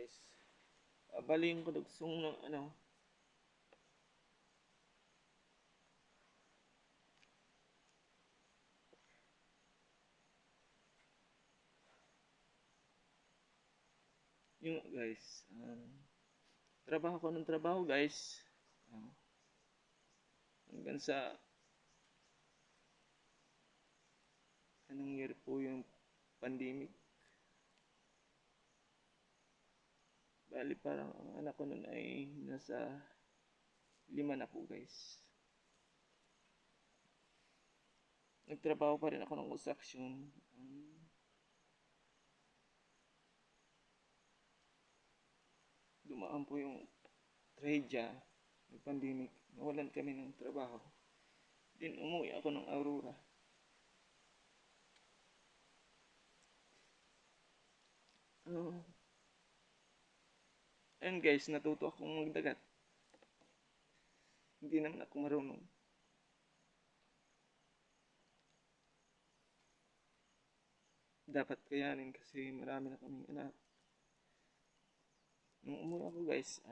Guys, bali yung kadugsong ng yung guys, trabaho ko ng trabaho guys. Hanggang sa anong year po yung pandemic. Bali parang ang anak ko nun ay nasa 5 na po guys. Nagtrabaho pa rin ako ng construction. Dumaan po yung trahedya ng pandemic. Nawalan kami ng trabaho. Then umuwi ako ng Aurora. Ayun guys, natuto akong magdagat. Hindi naman ako marunong. Dapat kayanin kasi marami na kaming anak. Nung umuwi ako guys,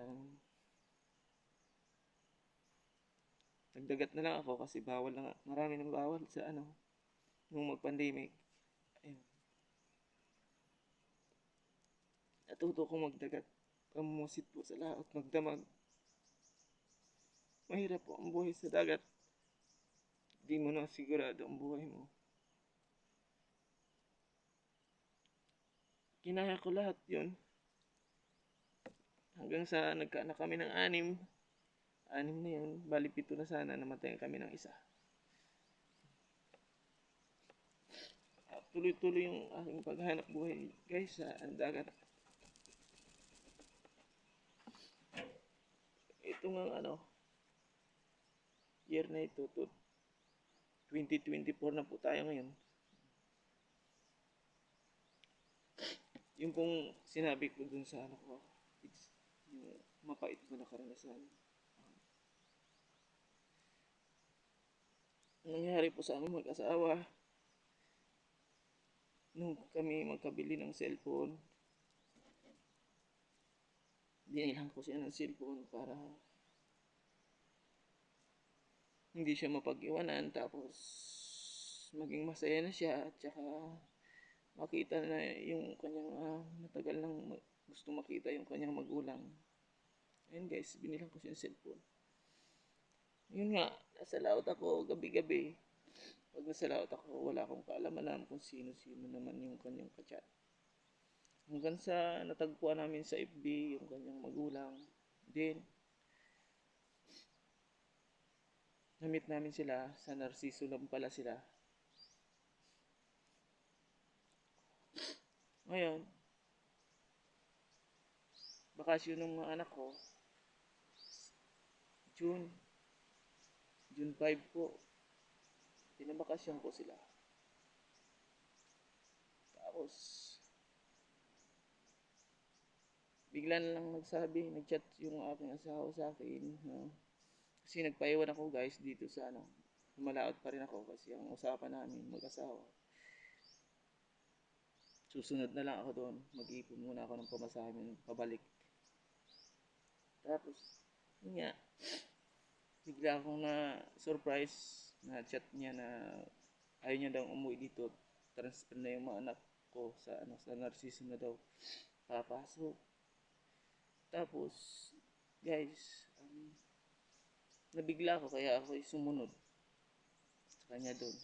nagdagat na lang ako kasi bawal na nga. Marami nang bawal sa nung mag-pandemic. Ayun. Natuto kong magdagat. Pamusit po sa laot, magdamag. Mahirap po ang buhay sa dagat. Di mo na sigurado ang buhay mo. Kinaya ko lahat yun. Hanggang sa nagkaanak kami ng 6. 6 na yun. Bali 7 na sana. Namatayan kami ng isa. Tuloy-tuloy yung aking paghahanap buhay guys sa dagat. Ito nga year na ito to 2024 na po tayo ngayon. Yung pong sinabi ko dun sa ko, it's yung mapait ko na karanasan. Nangyari po sa amin mag-asawa nung kami magkabili ng cellphone. Binilang ko siya ng cellphone para hindi siya mapag-iwanan, tapos maging masaya na siya at saka makita na yung kanyang matagal nang gusto makita yung kanyang magulang. Ayun guys, binilang ko siya ng cellphone. Yun nga, nasa laot ako gabi-gabi. Pag nasa laot ako, wala akong kaalaman kung sino-sino naman yung kanyang kachat. Hanggang sa natagpuan namin sa FB yung kanyang magulang. Then, na-meet namin sila sa Narciso lang pala sila. Ngayon, bakasyon ng mga anak ko, June 5 po, pinabakasyon ko sila. Tapos, bigla na lang nag-chat yung aking asawa sa akin. Kasi nagpaiwan ako guys dito sa malaot pa rin ako kasi ang usapan namin mag-asawa. Susunod na lang ako doon. Mag-iipon muna ako ng pamasahe pabalik. Tapos, yun nga, bigla akong na-surprise na chat niya na ayaw niya daw umuwi dito. Transfer na yung mga anak ko sa sa Narciso na daw papasok. Tapos, guys, nabigla ako kaya ako sumunod sa kanya doon.